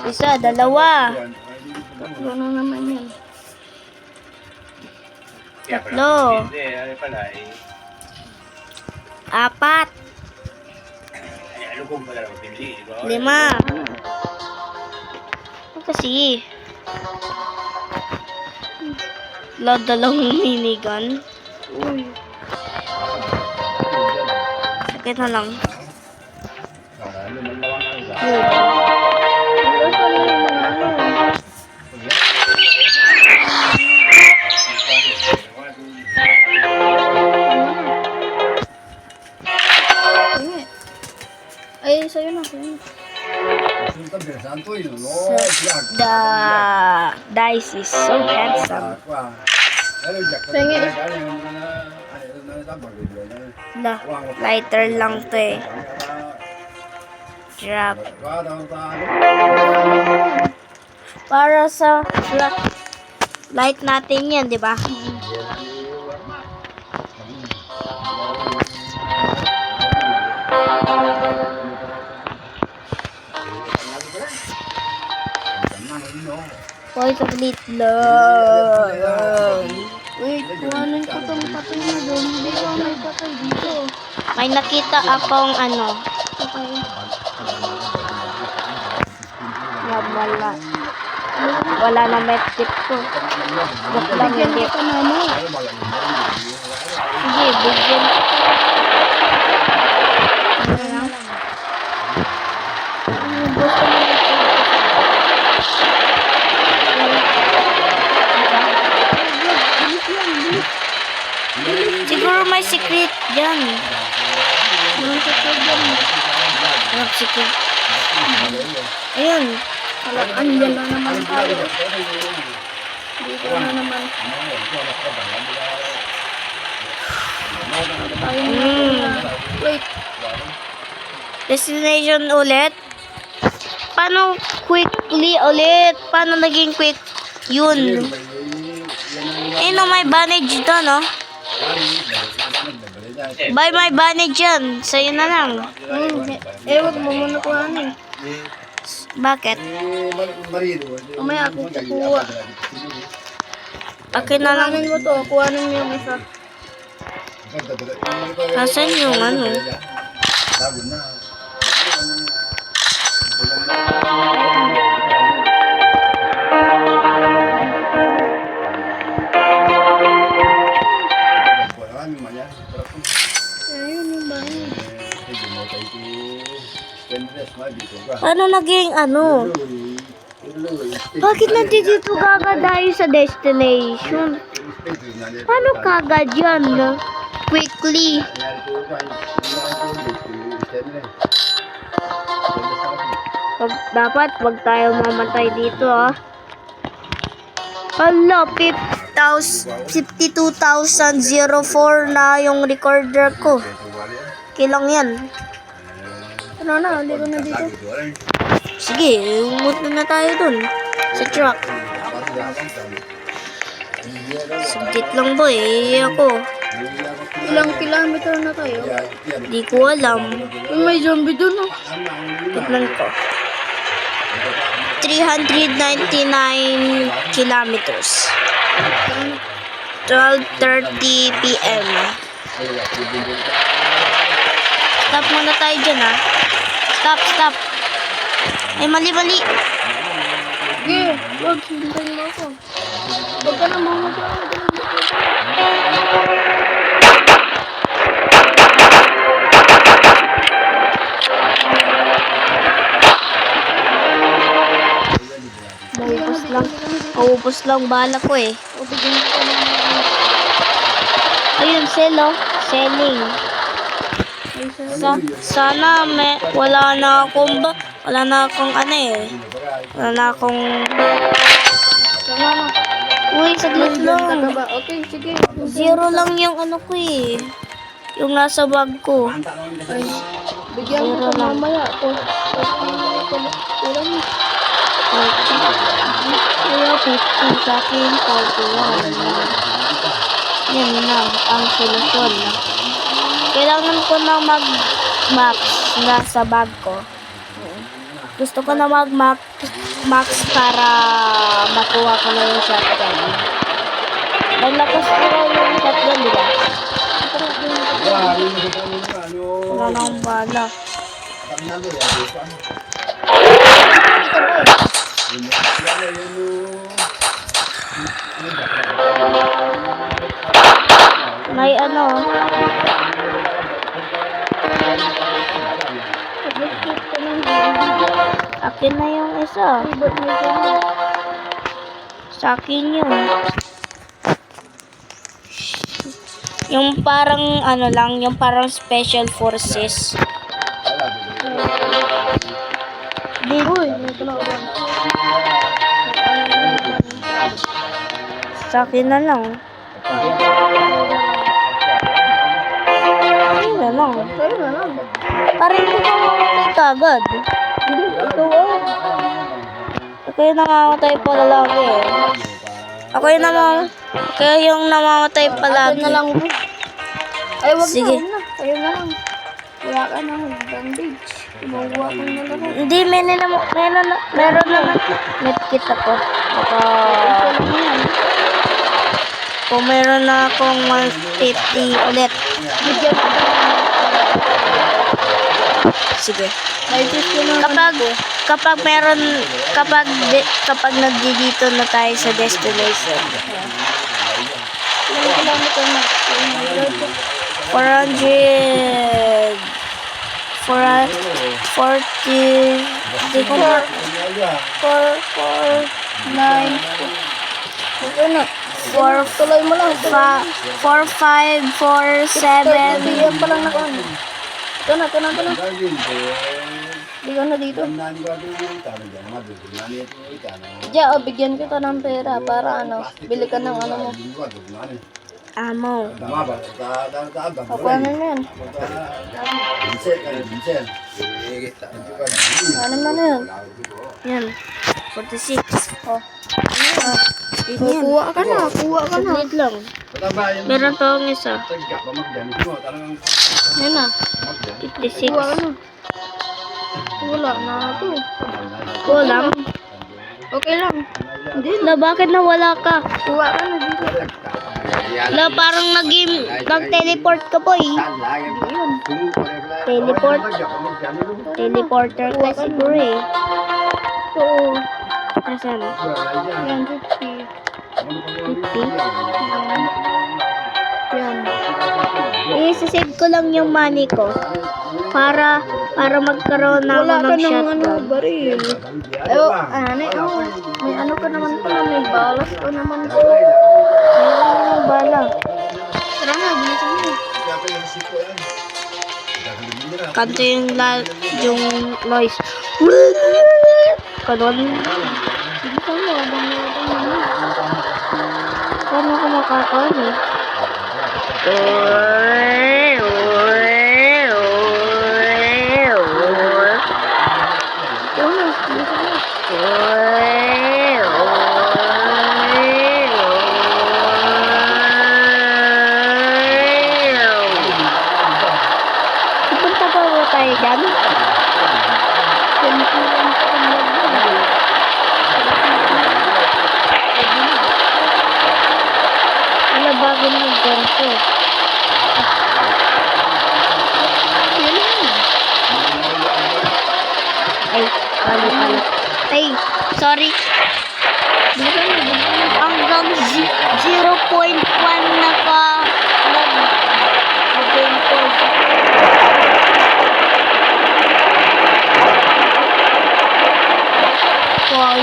Isa, dalawa. Tatlo na naman yan. Tatlo. 4. 5. Ano kasi? Dalawang minigun. Uy. Sakit na lang. Wala pa rin yung mga ano. Sige. Ay, sa'yo na. Sa'yo na. The dice is so handsome. Lighter lang to eh. Drop. Para sa light natin yan, di ba? Hoy, saglit lang. Wait, kuhanin ko tong patay na doon. Hindi ko may patay dito. May nakita akong ano. Patay. Wala. Wala na medkit ko. Joke lang, Bigyan hindi. kita mama. Sige, bigyan. Gusto mo na siguro may secret dyan. Walang sakit dyan. Walang secret. Ayun. Wala, andyan na naman tayo. Dito na naman. Tayo na. Wait. Destination ulit. Paano quickly ulit? Paano naging quick? Yun. Eh no, may bandage doon, no? Bye, may bandage yan. Sa'yo na lang. Wag mo muna kuhanin. Bakit? Mamaya ako kukuha. Akin na lang. Kuhanin mo to. Kuhanin mo yung isa. Nasaan yung ano? Paano naging ano? Bakit nandito kagad tayo sa destination? Paano kagad yan? Quickly. Dapat wag tayo mamatay dito ah. Hala, 52,004 na yung recorder ko. Kilang yan. Ano na, hindi ko na dito. Sige, umut na tayo dun. Sa truck. Saglit lang boy, ako. Ilang kilometer na tayo? Di ko alam. May zombie dun oh. Tignan ko. 399 kilometers. 12:30 p.m. Stop muna tayo dyan ha. Stop. Ay, mali. Sige, wag, hintayin mo ako. Wag ka na mamatay. Maubos lang bala ko eh. O, bigyan ko na. Ayun, selling. Sana wala na akong ano eh. Wala na akong... Sama na. Uy, saglit lang. Ba? Okay, sige. 0 lang yung ano ko eh. Yung nasa bag ko. Ay, bigyan ko Zero ka lang. mamaya. Wala mo. Kaya 50 sa akin, 41. Yan lang ang solusyon. Kailangan ko na mag-max na sa bag ko. Gusto ko na mag-max para makuha ko na yung shotgun. Naglakas ko na yung shotgun, di ba? Wala na akong bala. May ano. Akin na yung isa. Sa akin yun. Yung parang ano lang, yung parang special forces. Uy, ito na ako. Sa akin na lang. Ayun na lang. Sa'yo na lang. Parang hindi ko mamatay kagad. Hindi, ikaw ah. Ako yung namamatay palagi eh. Ako yung namamatay palagi. Na lang bro. Ay, wag Sige. na. Ayun na lang. Wala ka na bandage. Imawa ko na lang. Hindi, meron naman. Medkit ako. Baka, kung meron na akong 150 ulit. Bigyan ko na. Sige. May 50 na. Kapag nagdidito na tayo sa destination. Ilang kilometer na. 400 40 hindi ko na 9. Okay na. 4 Tuloy mo lang. 4 5 4 7 Bigyan pa lang na kan. Ito na. Bigyan na dito. Diya, bigyan kita ng pera para ano, bili ka ng ano mo. amo. Ako ano na yan? Ano na yan? Yan. 46. Oh. Yan. Kuha ka na. Saglit lang. Meron pa akong isa. Yan na. 56. Kuha ka na. Wala na ako. Kulang. Okay lang. Hindi La, bakit nawala ka? Kuha ka na dito. La, parang nag-teleport ka po eh. Yun. Teleport. Teleporter ka siguro eh. Ito. Nasaan? Yan, 50. 50? I-save ko lang yung money ko. Para para magkaroon na ako Wala ka ng ng shotgun. baril. May ano ka naman pala, may balas ka naman pala. Meron ng bala. Tara na, bilisan mo. Kanto yung noise. Kanon. Bilisan mo, habang meron mo. Paano ako makakaano? Ikaw na, bilisan mo. Pupunta pa ba tayo dyan? Wala bago na ganito. Ay, mali pala. Ay, sorry. Hanggang 0.1 nag-game ko. Wow.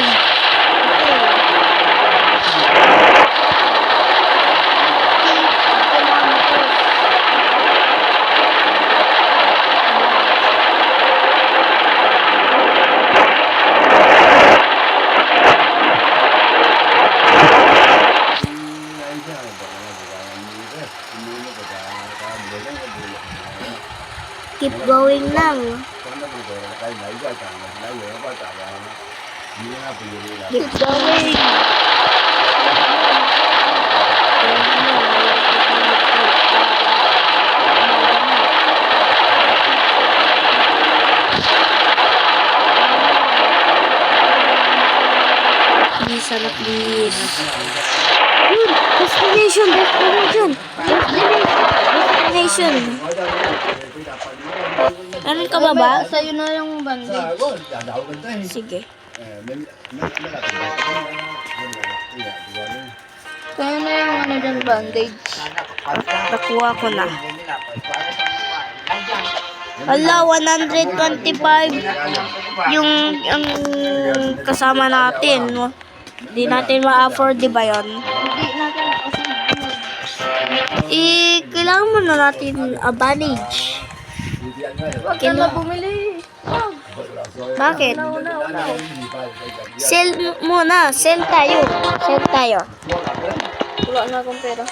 Keep going lang. Keep going. Please, sana please. Yun, destination. Meron ka ba ba? Sa'yo na yung bandage. Sige. Sa'yo na yung ano dyan, bandage. Nakuha ko na. Ala, 125 yung ang kasama natin. Hindi natin ma-afford, di ba yun? Hindi natin kasi Kailangan mo na natin a bandage. wag ka na bumili. Wag. Bakit? Una. Sell muna. Sell tayo. Wala na akong pera.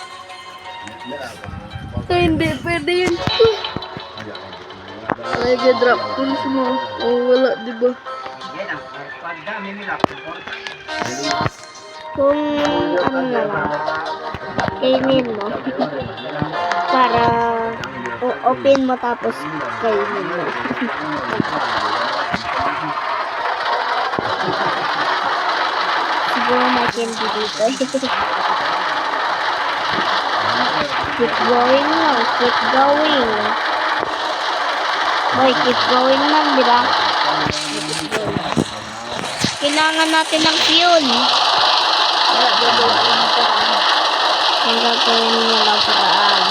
Ay, hindi. Pwede yun. Ay, drop tools mo. Oh, wala, diba? Kung ano na lang. Kainin mo. Para open mo tapos kainin mo. Siguro may candy dito. Keep going lang. Keep going. Boy, keep going lang, di ba? Kailangan natin ng fuel. Ang gagawin niya lang paraan.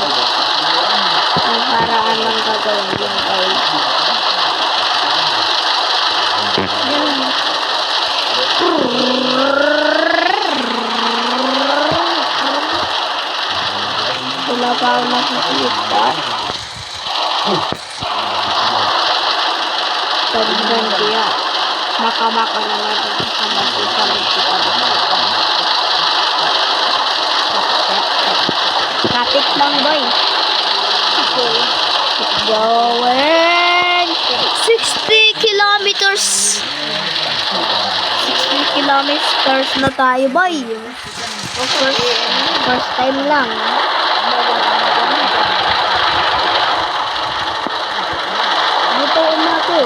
Ang paraan lang gagawin niya, guys. Wala pa ako nakikita. Tandaan kaya. Maka-maka na natin. Kapit lang, boy. Keep going. 60 kilometers. 60 kilometers na tayo, boy. First time lang. Dito umako.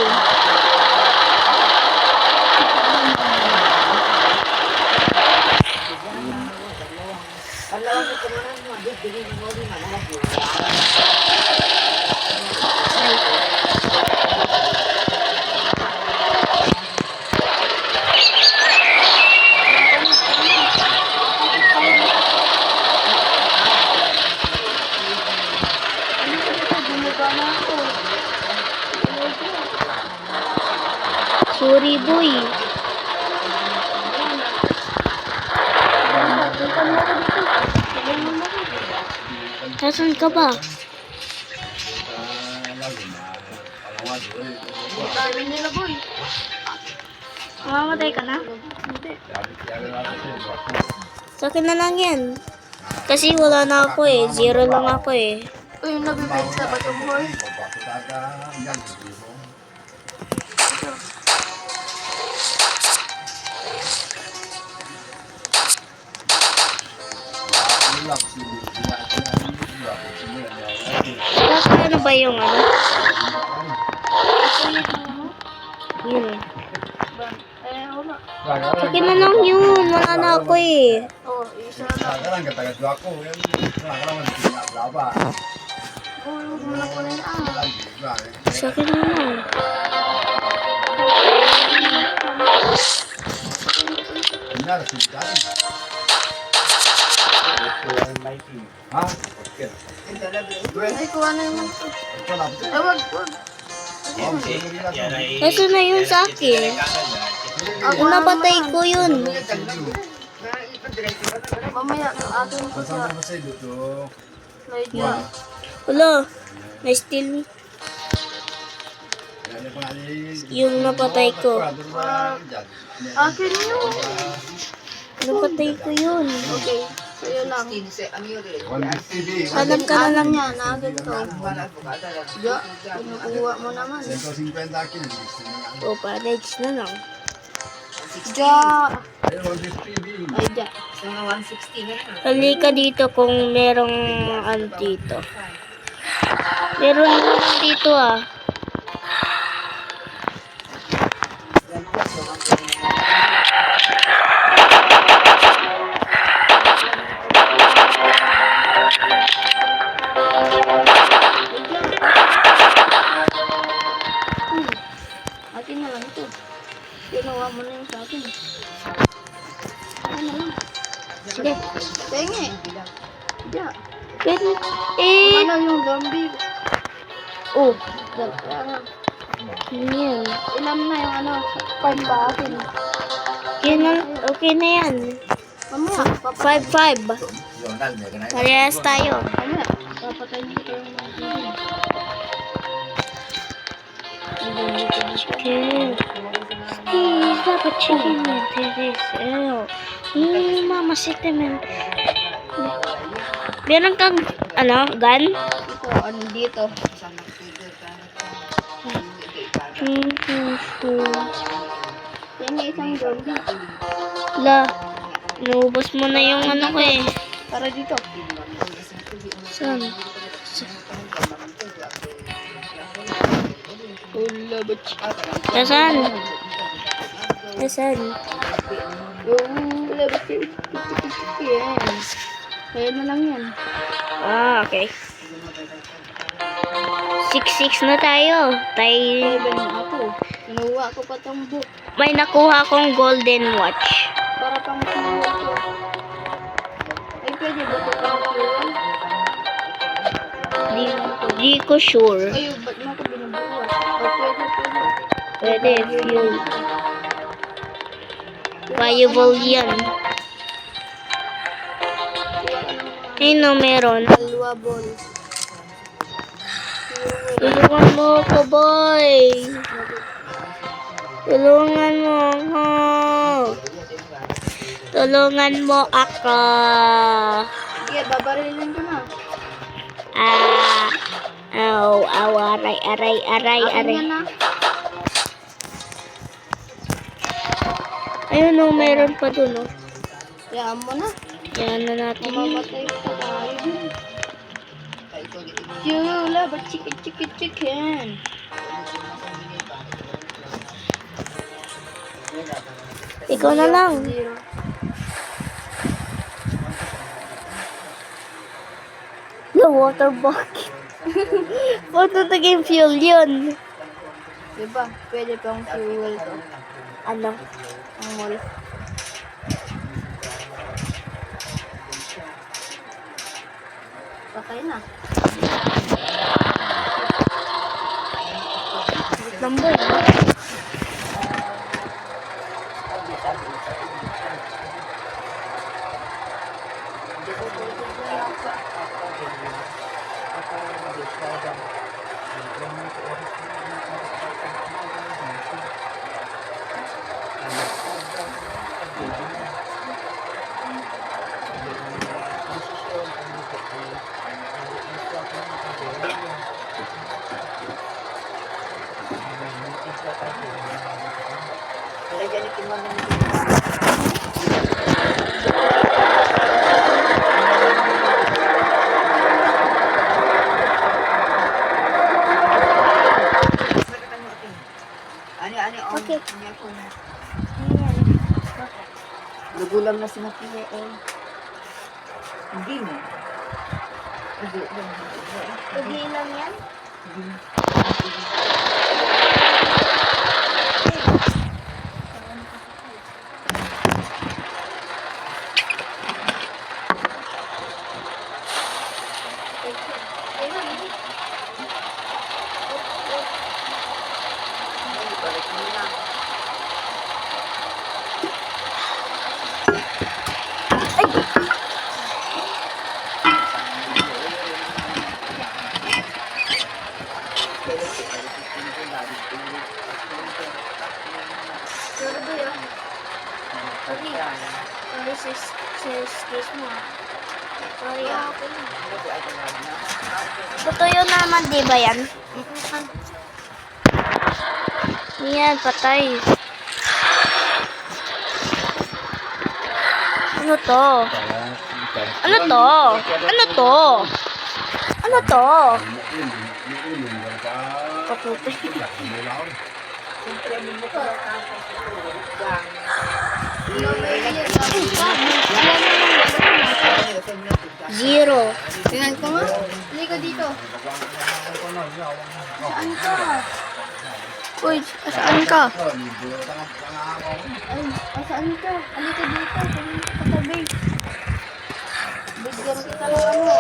Nasaan ka ba? Dami nila, boy. Mamamatay ka na? Hindi. Sa akin na lang yan. Kasi wala na ako eh. 0 lang ako eh. Uy, yung nabibenta ba ito, boy? Tapos ano ba yung ano? Yun. Wala. Sa akin na lang yun. Wala na ako eh. Oh, isa lang. Boy, huwag mo na po na yan. Sa akin na lang. Ay, kuha na naman ito. Ay, wag. Kaso na yun sa akin. Yung napatay ko yun. Mamaya, atin ko sa slide niya. Wala. Na-steal yung napatay ko. Akin yun. Napatay ko yun. Okay, sa'yo lang. Hanap ka na lang. Yan, agad to. Ja, kinukuha mo naman. O, package na lang. Ja. Ay, ja. Halika dito kung merong ano dito. Meron naman dito ah. Atin na lang ito. Kinuha mo na yung sa akin. Ano na lang. Sige. Tengi. Ja. Pero, eh. Ano yung zombie? Oh, Kaya, yan. ilan na yung ano, 5 ba akin? Yan na, okay na yan. Mamaya, 5-5. Parehas tayo. mamaya, papatayin ko yung mga TV. Chicken. Steve, dapat chicken na this. Mama, sita man. Meron kang, ano, gun? Ito, ano dito? Tengi isang zombie. La, naubos mo na yung ano ko eh. Tara dito. Saan? Wala ba? Nasaan? Nasaan? Wala ba? Yan. Kaya na lang yan. Ah, okay. 6-6 na tayo. Tayo. 7 na ako. Kinuha ko pa tong book. May nakuha kong golden watch. Para pang fuel ko. Ay, pwede ba ito pang fuel? Di ko sure. Ay, ba't mo ako binubuhat? O, pwede. Pwede, fuel. Viable yan. Ayun o, meron. Valuable. Tulungan mo ako, boy. Tulungan mo ako. Tulungan mo ako. Sige, babarilin ko na. Aw, aray. Akin yan na. Ayun o, meron pa dun o. Yaan mo na. Yan na natin. Mamamatay pa tayo dun. Yula, ba chicken. Ikaw na lang. Zero. The water bucket. Photo to game fuel yun. Diba? Pwede pang fuel to. Ano? Ang mall. Patay na. Number. Okay. Lugulang na sinapiya eh. Hindi mo. Hindi lang yan. Sorry, sis mo. Sorry, ako. Tutuyo naman, di ba yan? Yan, patay. Ano to? Ano to? Ano to? Ano to? Patutay. Zero. Tingnan ko nga. Hindi ka dito. Saan ka? Uy, saan ka? Ay, saan ka? Halika dito. Katabi. Bigyan kita ng ano.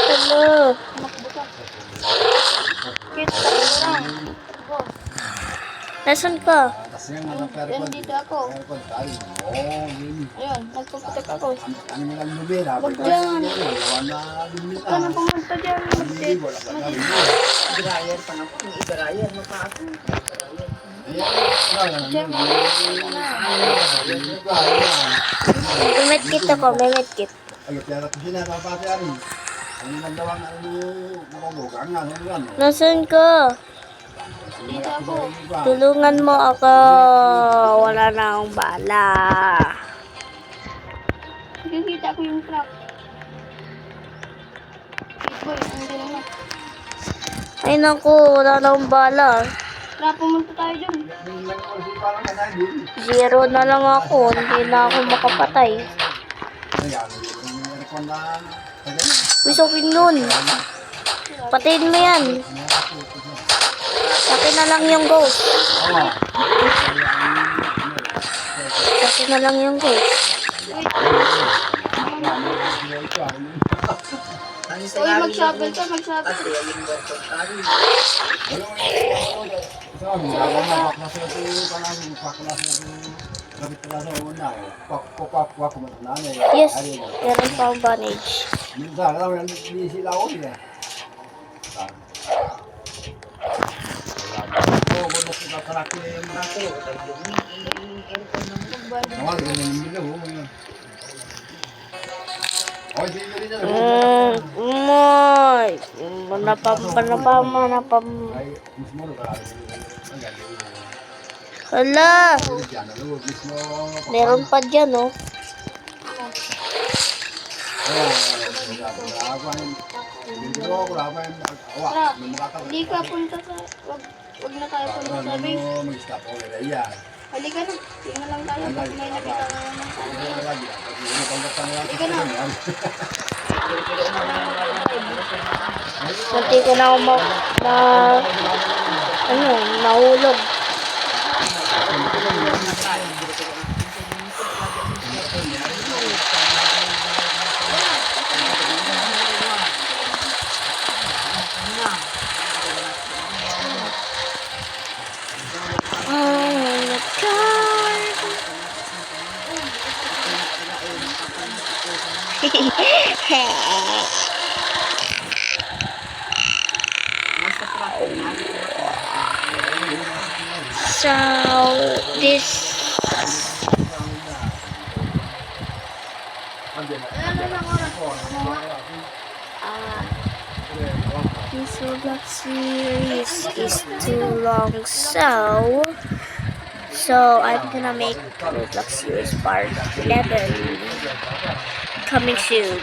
Hello. Makbo ka. Kita lang. Nasaan ka? Yan dito ako. Ayun, nagpuputok ako. Huwag dyan. Huwag ka na pumunta dyan. May medkit ako, may medkit. Nasaan ka? Dito ako. Tulungan mo ako. Wala na akong bala. Nakikita ko yung truck. Boy, andun na. Ay naku, wala na akong bala. Tara, pumunta tayo dun. Zero na lang ako. Hindi na ako makapatay. Uy, sakin nun. Patayin mo yan. Sakin na lang yung ghost. Sakin na lang yung ghost. Uy, mag-shovel ka, mag-shovel. Yes, meron pa akong bandage. Umoy. Manapam. Hala. Meron pa dyan, oh. Tara, hindi ka punta sa... Wag na tayo punta sa base. Halika na. Tingnan lang tayo. Pag may nakita ka naman tayo. Halika na. Munti ko na ako nahulog. So, this This Roblox series is too long, so I'm gonna make Roblox series part 11 coming soon.